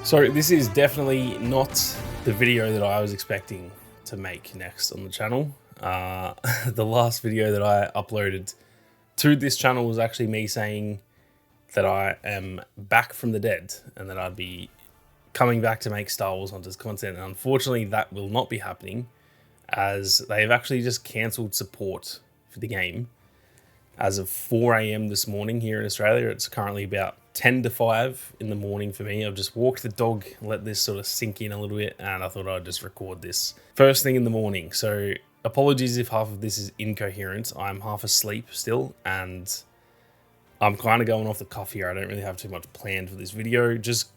So this is definitely not the video that I was expecting to make next on the channel. The last video that I uploaded to this channel was actually me saying that I am back from the dead and that I'd be coming back to make Star Wars Hunters content. And unfortunately, that will not be happening, as they've actually just cancelled support for the game as of 4 a.m. this morning here in Australia. It's currently about 10 to 5 in the morning for me. I've just walked the dog, let this sort of sink in a little bit, and I thought I'd just record this first thing in the morning. So apologies if half of this is incoherent. I'm half asleep still, and I'm kind of going off the cuff here. I don't really have too much planned for this video. Just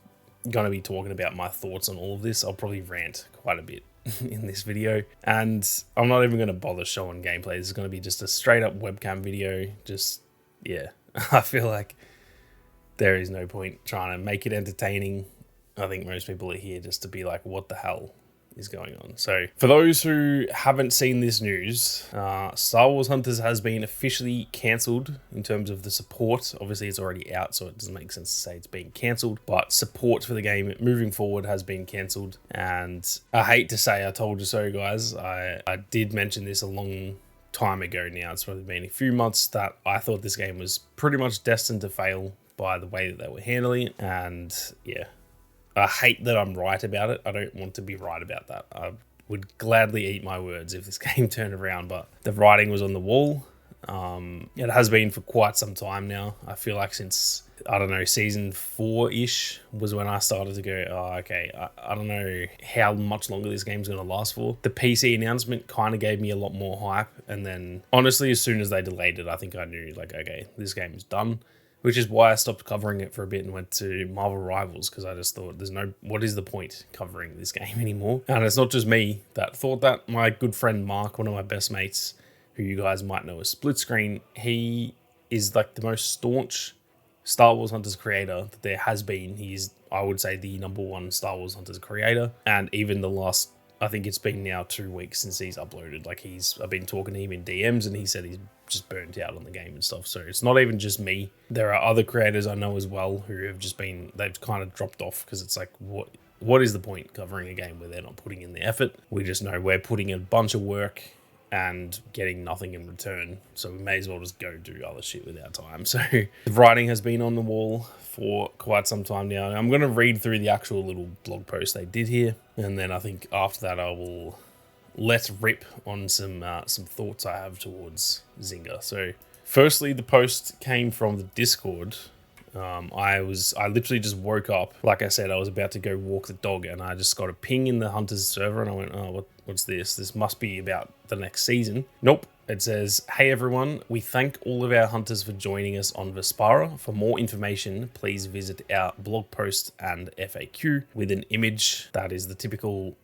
going to be talking about my thoughts on all of this. I'll probably rant quite a bit in this video, and I'm not even going to bother showing gameplay. This is going to be just a straight up webcam video. Just, yeah, I feel like there is no point trying to make it entertaining. I think most people are here just to be like, what the hell is going on? So for those who haven't seen this news, Star Wars Hunters has been officially cancelled in terms of the support. Obviously it's already out, so it doesn't make sense to say it's being cancelled, but support for the game moving forward has been cancelled. And I hate to say I told you so, guys. I did mention this a long time ago now. It's probably been a few months that I thought this game was pretty much destined to fail by the way that they were handling it. And yeah, I hate that I'm right about it. I don't want to be right about that. I would gladly eat my words if this game turned around, but the writing was on the wall. It has been for quite some time now. I feel like since, I don't know, season 4-ish was when I started to go, oh, okay, I don't know how much longer this game's going to last for. The PC announcement kind of gave me a lot more hype. And then honestly, as soon as they delayed it, I think I knew, like, okay, this game is done. Which is why I stopped covering it for a bit and went to Marvel Rivals, because I just thought, what is the point covering this game anymore? And it's not just me that thought that. My good friend Mark, one of my best mates, who you guys might know as Split Screen, he is like the most staunch Star Wars Hunters creator that there has been. He's, I would say, the #1 Star Wars Hunters creator. And even the last, I think it's been now 2 weeks since he's uploaded. Like I've been talking to him in DMs and he said he's just burnt out on the game and stuff. So it's not even just me. There are other creators I know as well who have just been, they've kind of dropped off because it's like, what is the point covering a game where they're not putting in the effort? We just know we're putting in a bunch of work and getting nothing in return. So we may as well just go do other shit with our time. So the writing has been on the wall for quite some time now. I'm going to read through the actual little blog post they did here. And then I think after that, I will let's rip on some thoughts I have towards Zynga. So firstly, the post came from the Discord. I literally just woke up. Like I said, I was about to go walk the dog and I just got a ping in the Hunters server and I went, oh, what's this? This must be about the next season. Nope. It says, hey everyone, we thank all of our hunters for joining us on Vespara. For more information, please visit our blog post and FAQ with an image that is the typical,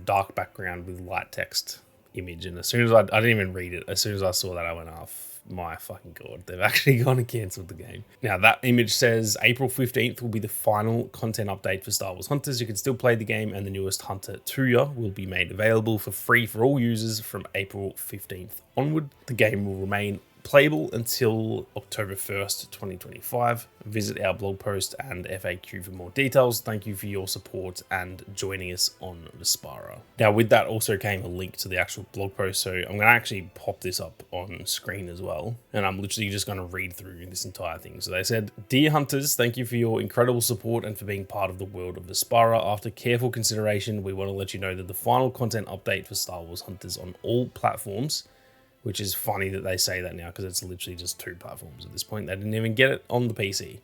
dark background with light text image. And as soon as I didn't even read it, as soon as I saw that, I went, oh, my fucking God, they've actually gone and cancelled the game. Now that image says April 15th will be the final content update for Star Wars Hunters. You can still play the game and the newest Hunter Tuya will be made available for free for all users from April 15th onward. The game will remain playable until October 1st, 2025. Visit our blog post and FAQ for more details. Thank you for your support and joining us on Vespara. Now, with that also came a link to the actual blog post, so I'm going to actually pop this up on screen as well, and I'm literally just going to read through this entire thing. So they said, "Dear Hunters, thank you for your incredible support and for being part of the world of Vespara. After careful consideration, we want to let you know that the final content update for Star Wars Hunters on all platforms," which is funny that they say that now because it's literally just 2 platforms at this point. They didn't even get it on the PC.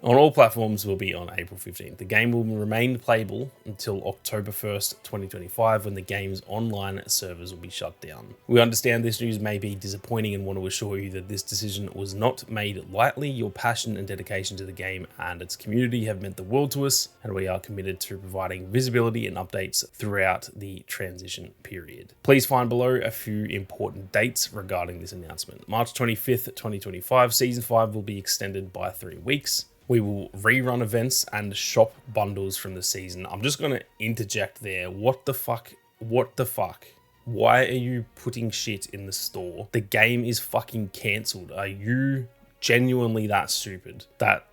On all platforms will be on April 15th. The game will remain playable until October 1st, 2025, when the game's online servers will be shut down. We understand this news may be disappointing and want to assure you that this decision was not made lightly. Your passion and dedication to the game and its community have meant the world to us, and we are committed to providing visibility and updates throughout the transition period. Please find below a few important dates regarding this announcement. March 25th, 2025, Season 5 will be extended by 3 weeks. We will rerun events and shop bundles from the season. I'm just going to interject there. What the fuck? What the fuck? Why are you putting shit in the store? The game is fucking cancelled. Are you genuinely that stupid that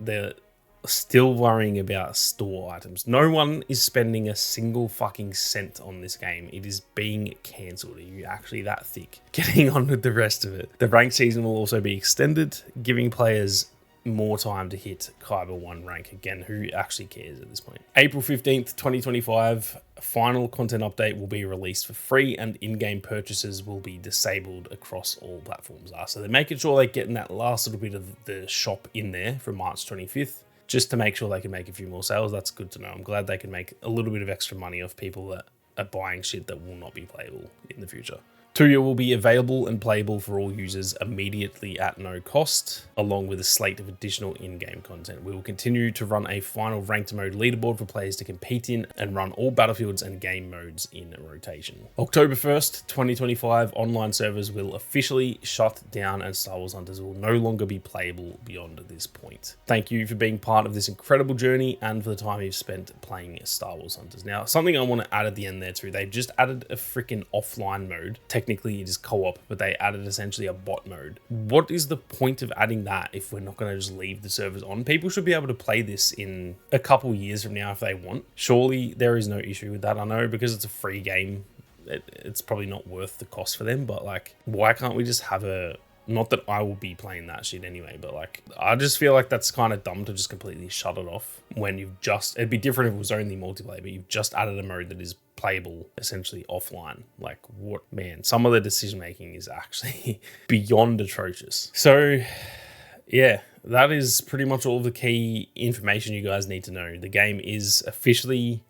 still worrying about store items. No one is spending a single fucking cent on this game. It is being cancelled. Are you actually that thick? Getting on with the rest of it. The ranked season will also be extended, giving players more time to hit Kyber 1 rank again. Who actually cares at this point? April 15th, 2025, final content update will be released for free and in-game purchases will be disabled across all platforms. So they're making sure they're getting that last little bit of the shop in there for March 25th, just to make sure they can make a few more sales. That's good to know. I'm glad they can make a little bit of extra money off people that are buying shit that will not be playable in the future. Tuya will be available and playable for all users immediately at no cost, along with a slate of additional in-game content. We will continue to run a final ranked mode leaderboard for players to compete in and run all battlefields and game modes in rotation. October 1st, 2025, online servers will officially shut down and Star Wars Hunters will no longer be playable beyond this point. Thank you for being part of this incredible journey and for the time you've spent playing Star Wars Hunters. Now, something I want to add at the end there too, they've just added a freaking offline mode. Technically it is co-op, but they added essentially a bot mode. What is the point of adding that if we're not going to just leave the servers on? People should be able to play this in a couple years from now if they want. Surely there is no issue with that. I know because it's a free game, it's probably not worth the cost for them, but like, why can't we just have a... Not that I will be playing that shit anyway, but like, I just feel like that's kind of dumb to just completely shut it off when you've just... It'd be different if it was only multiplayer, but you've just added a mode that is playable essentially offline. Like, what? Man, some of the decision making is actually beyond atrocious. So yeah, that is pretty much all the key information you guys need to know. The game is officially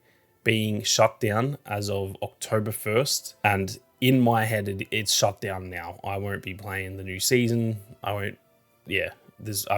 being shut down as of October 1st, and in my head, it's shut down now. I won't be playing the new season. I've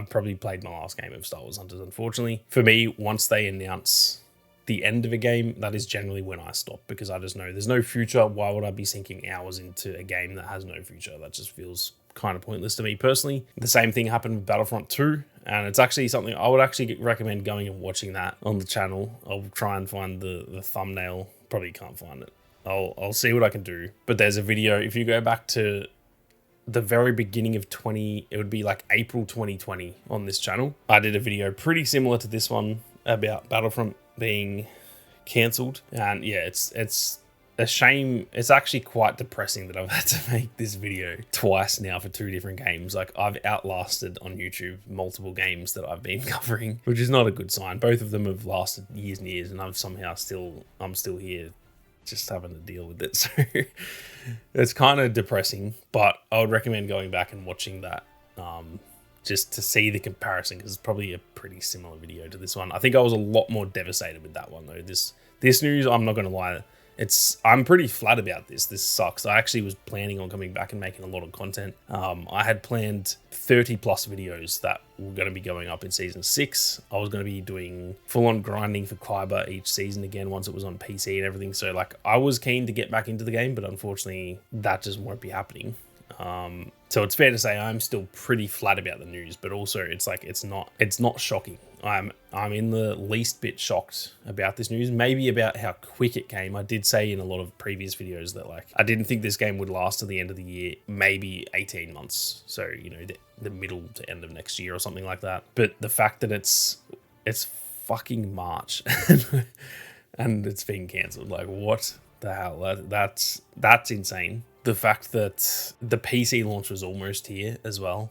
probably played my last game of Star Wars Hunters, unfortunately. For me, once they announce the end of a game, that is generally when I stop, because I just know there's no future. Why would I be sinking hours into a game that has no future? That just feels kind of pointless to me personally. The same thing happened with Battlefront 2, and it's actually something I would actually recommend going and watching that on the channel. I'll try and find the thumbnail. Probably can't find it. I'll see what I can do. But there's a video, if you go back to the very beginning of it would be like April 2020 on this channel. I did a video pretty similar to this one about Battlefront being cancelled. And yeah, it's a shame. It's actually quite depressing that I've had to make this video twice now for two different games. Like, I've outlasted on YouTube multiple games that I've been covering, which is not a good sign. Both of them have lasted years and years, and I'm still here just having to deal with it. So it's kind of depressing, but I would recommend going back and watching that just to see the comparison, because it's probably a pretty similar video to this one. I think I was a lot more devastated with that one though. This news, I'm not going to lie, I'm pretty flat about this. This sucks. I actually was planning on coming back and making a lot of content. I had planned 30 plus videos that were going to be going up in season 6. I was going to be doing full-on grinding for Kyber each season again once it was on PC and everything. So like, I was keen to get back into the game, but unfortunately that just won't be happening. So it's fair to say I'm still pretty flat about the news, but also it's like, it's not shocking. I'm in the least bit shocked about this news, maybe about how quick it came. I did say in a lot of previous videos that like, I didn't think this game would last to the end of the year, maybe 18 months. So, you know, the middle to end of next year or something like that. But the fact that it's fucking March and it's being cancelled, like, what the hell? That's insane. The fact that the PC launch was almost here as well,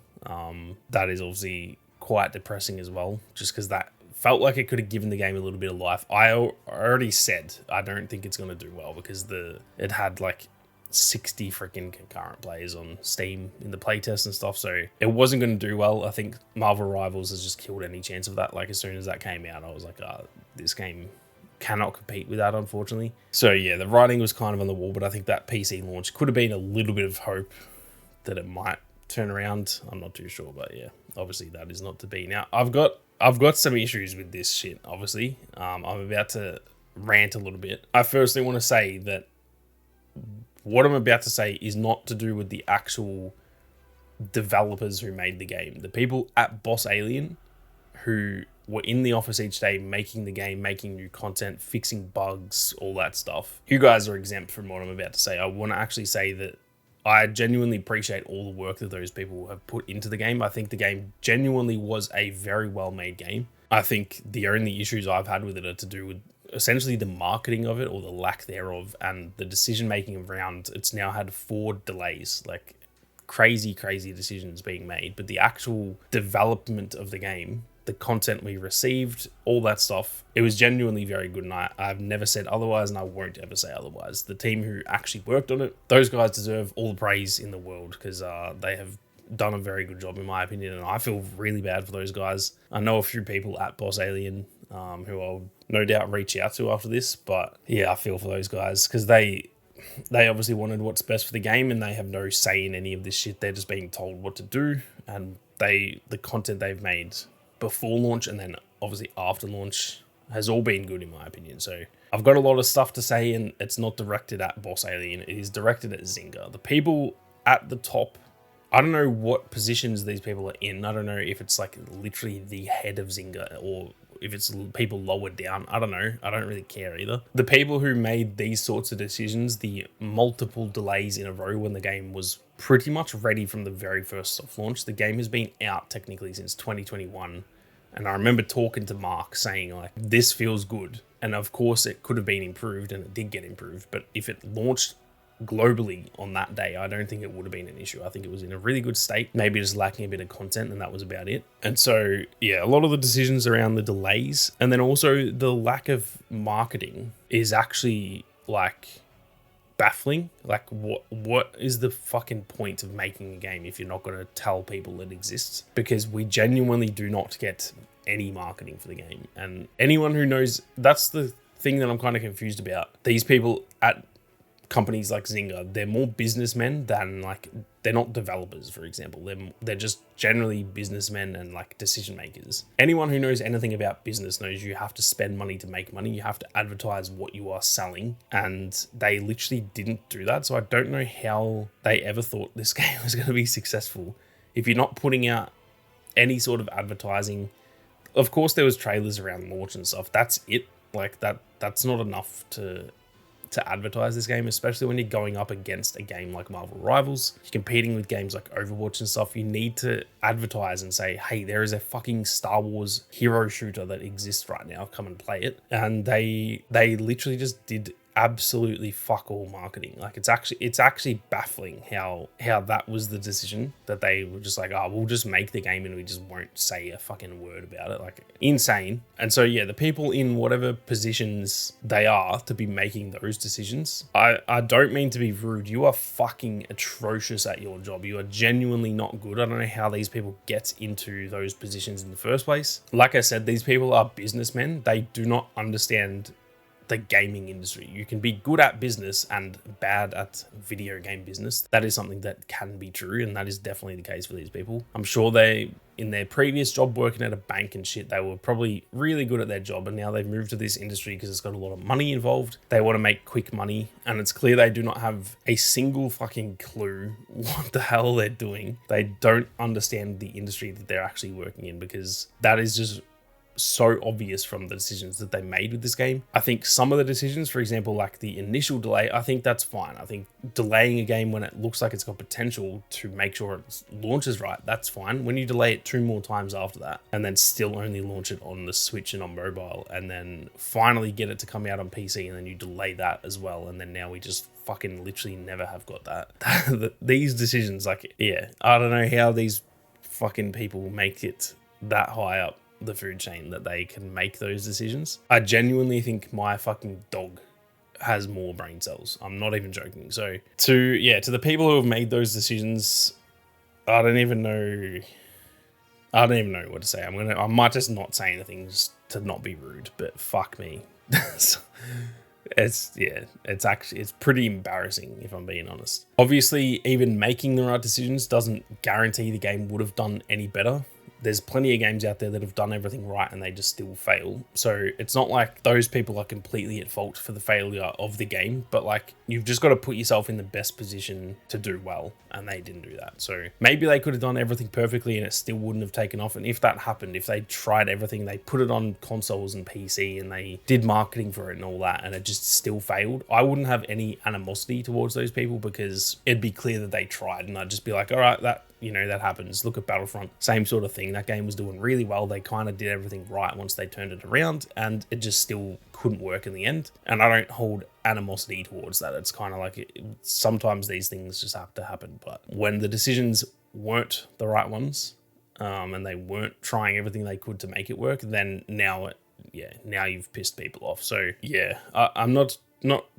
that is obviously quite depressing as well, just because that felt like it could have given the game a little bit of life. I already said I don't think it's going to do well, because it had like 60 freaking concurrent players on Steam in the playtest and stuff, so it wasn't going to do well. I think Marvel Rivals has just killed any chance of that. Like, as soon as that came out, I was like, this game cannot compete with that, unfortunately. So yeah, the writing was kind of on the wall, but I think that PC launch could have been a little bit of hope that it might turn around. I'm not too sure, but yeah, obviously that is not to be. Now, I've got some issues with this shit, obviously. I'm about to rant a little bit. I firstly want to say that what I'm about to say is not to do with the actual developers who made the game. The people at Boss Alien who were in the office each day making the game, making new content, fixing bugs, all that stuff. You guys are exempt from what I'm about to say. I want to actually say that I genuinely appreciate all the work that those people have put into the game. I think the game genuinely was a very well-made game. I think the only issues I've had with it are to do with essentially the marketing of it, or the lack thereof, and the decision making around. It's now had 4 delays, like crazy decisions being made, but the actual development of the game, the content we received, all that stuff, it was genuinely very good, and I've never said otherwise, and I won't ever say otherwise. The team who actually worked on it, those guys deserve all the praise in the world, because they have done a very good job in my opinion, and I feel really bad for those guys. I know a few people at Boss Alien who I'll no doubt reach out to after this, but yeah, I feel for those guys, because they obviously wanted what's best for the game, and they have no say in any of this shit. They're just being told what to do, and the content they've made before launch and then obviously after launch has all been good in my opinion. So I've got a lot of stuff to say, and it's not directed at Boss Alien, it is directed at Zynga. The people at the top, I don't know what positions these people are in. I don't know if it's like literally the head of Zynga, or if it's people lower down. I don't know. I don't really care either. The people who made these sorts of decisions, the multiple delays in a row when the game was pretty much ready from the very first soft launch. The game has been out technically since 2021. And I remember talking to Mark saying like, this feels good. And of course it could have been improved, and it did get improved. But if it launched globally on that day, I don't think it would have been an issue. I think it was in a really good state, maybe just lacking a bit of content, and that was about it. And so yeah, a lot of the decisions around the delays, and then also the lack of marketing, is actually like baffling. Like what is the fucking point of making a game if you're not going to tell people it exists? Because we genuinely do not get any marketing for the game. And anyone who knows, that's the thing that I'm kind of confused about. These people at companies like Zynga, they're more businessmen than like, they're not developers, for example. They're just generally businessmen and like decision makers. Anyone who knows anything about business knows you have to spend money to make money. You have to advertise what you are selling, and they literally didn't do that. So I don't know how they ever thought this game was going to be successful if you're not putting out any sort of advertising. Of course there was trailers around launch and stuff. That's it. Like that's not enough to advertise this game, especially when you're going up against a game like Marvel Rivals. You're competing with games like Overwatch and stuff. You need to advertise and say, hey, there is a fucking Star Wars hero shooter that exists right now. Come and play it. And they literally just did absolutely fuck all marketing. Like it's actually baffling how that was the decision, that they were just like, oh, we'll just make the game and we just won't say a fucking word about it. Like insane. And so yeah, the people in whatever positions they are to be making those decisions, I don't mean to be rude, you are fucking atrocious at your job. You are genuinely not good. I don't know how these people get into those positions in the first place. Like I said, these people are businessmen. They do not understand the gaming industry. You can be good at business and bad at video game business. That is something that can be true, and that is definitely the case for these people. I'm sure they, in their previous job working at a bank and shit, they were probably really good at their job, and now they've moved to this industry because it's got a lot of money involved. They want to make quick money, and it's clear they do not have a single fucking clue what the hell they're doing. They don't understand the industry that they're actually working in, because that is just so obvious from the decisions that they made with this game. I think some of the decisions, for example, like the initial delay, I think that's fine. I think delaying a game when it looks like it's got potential to make sure it launches right, that's fine. When you delay it 2 more times after that and then still only launch it on the Switch and on mobile, and then finally get it to come out on PC, and then you delay that as well, and then now we just fucking literally never have got that. These decisions, like, yeah, I don't know how these fucking people make it that high up the food chain that they can make those decisions. I genuinely think my fucking dog has more brain cells. I'm not even joking. So to the people who have made those decisions, I don't even know what to say. I might just not say anything just to not be rude, but fuck me. It's pretty embarrassing, if I'm being honest. Obviously, even making the right decisions doesn't guarantee the game would have done any better. There's plenty of games out there that have done everything right and they just still fail. So it's not like those people are completely at fault for the failure of the game, but like, you've just got to put yourself in the best position to do well, and they didn't do that. So maybe they could have done everything perfectly and it still wouldn't have taken off. And if that happened, if they tried everything, they put it on consoles and PC and they did marketing for it and all that, and it just still failed, I wouldn't have any animosity towards those people, because it'd be clear that they tried, and I'd just be like, all right, you know, that happens. Look at Battlefront, same sort of thing. That game was doing really well. They kind of did everything right once they turned it around, and it just still couldn't work in the end. And I don't hold animosity towards that. It's kind of like sometimes these things just have to happen. But when the decisions weren't the right ones, and they weren't trying everything they could to make it work, then now you've pissed people off. So yeah, I'm not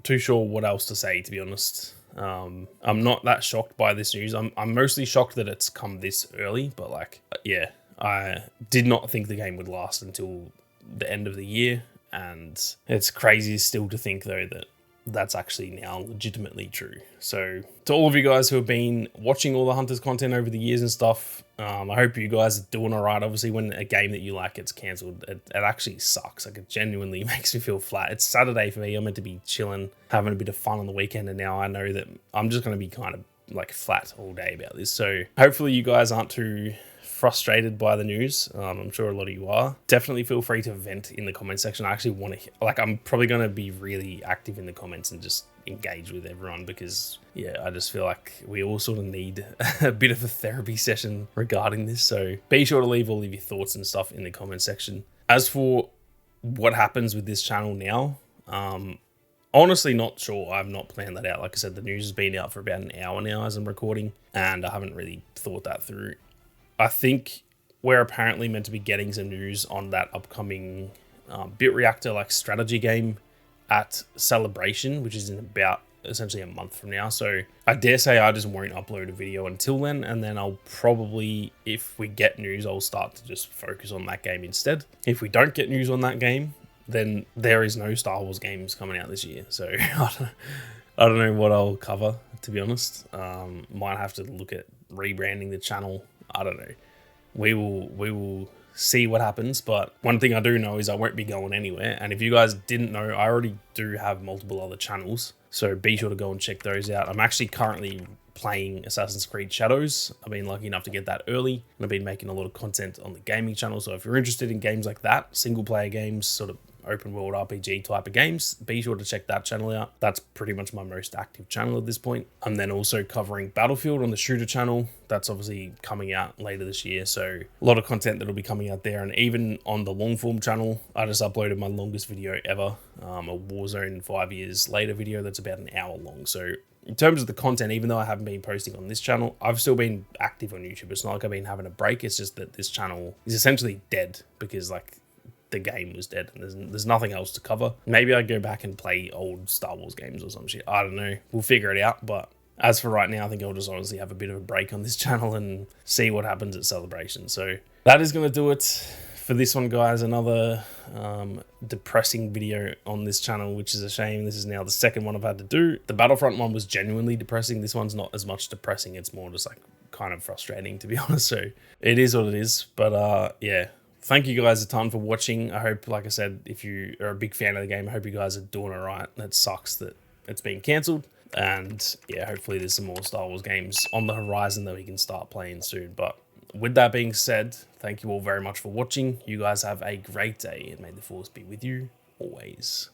too sure what else to say, to be honest. I'm not that shocked by this news. I'm mostly shocked that it's come this early, but like, yeah, I did not think the game would last until the end of the year, and it's crazy still to think though that that's actually now legitimately true. So to all of you guys who have been watching all the Hunters content over the years and stuff, I hope you guys are doing all right. Obviously, when a game that you like gets cancelled, it actually sucks. Like, it genuinely makes me feel flat. It's Saturday for me. I'm meant to be chilling, having a bit of fun on the weekend, and now I know that I'm just going to be kind of like flat all day about this. So hopefully you guys aren't too frustrated by the news. I'm sure a lot of you are. Definitely feel free to vent in the comment section. I actually want to, like, I'm probably going to be really active in the comments and just engage with everyone, because yeah, I just feel like we all sort of need a bit of a therapy session regarding this. So be sure to leave all of your thoughts and stuff in the comment section. As for what happens with this channel now, honestly not sure. I've not planned that out. Like I said, the news has been out for about an hour now as I'm recording, and I haven't really thought that through. I think we're apparently meant to be getting some news on that upcoming Bit Reactor like strategy game at Celebration, which is in about essentially a month from now. So I dare say I just won't upload a video until then, and then I'll probably, if we get news, I'll start to just focus on that game instead. If we don't get news on that game, then there is no Star Wars games coming out this year. So I don't know what I'll cover, to be honest. Might have to look at rebranding the channel. I don't know. We will see what happens, but one thing I do know is I won't be going anywhere. And if you guys didn't know, I already do have multiple other channels, so be sure to go and check those out. I'm actually currently playing Assassin's Creed Shadows. I've been lucky enough to get that early, and I've been making a lot of content on the gaming channel. So if you're interested in games like that, single player games, sort of open world RPG type of games, be sure to check that channel out. That's pretty much my most active channel at this point. I'm then also covering Battlefield on the shooter channel. That's obviously coming out later this year, so a lot of content that'll be coming out there. And even on the long form channel, I just uploaded my longest video ever, a Warzone 5 years later video that's about an hour long. So in terms of the content, even though I haven't been posting on this channel, I've still been active on YouTube. It's not like I've been having a break. It's just that this channel is essentially dead because like the game was dead and there's nothing else to cover. Maybe I go back and play old Star Wars games or some shit. I don't know. We'll figure it out. But as for right now, I think I'll just honestly have a bit of a break on this channel and see what happens at Celebration. So that is going to do it for this one, guys. Another depressing video on this channel, which is a shame. This is now the second one I've had to do. The Battlefront one was genuinely depressing. This one's not as much depressing. It's more just like kind of frustrating, to be honest. So it is what it is. But yeah. Thank you guys a ton for watching. I hope, like I said, if you are a big fan of the game, I hope you guys are doing all right. That sucks that it's been cancelled. And yeah, hopefully there's some more Star Wars games on the horizon that we can start playing soon. But with that being said, thank you all very much for watching. You guys have a great day, and may the Force be with you always.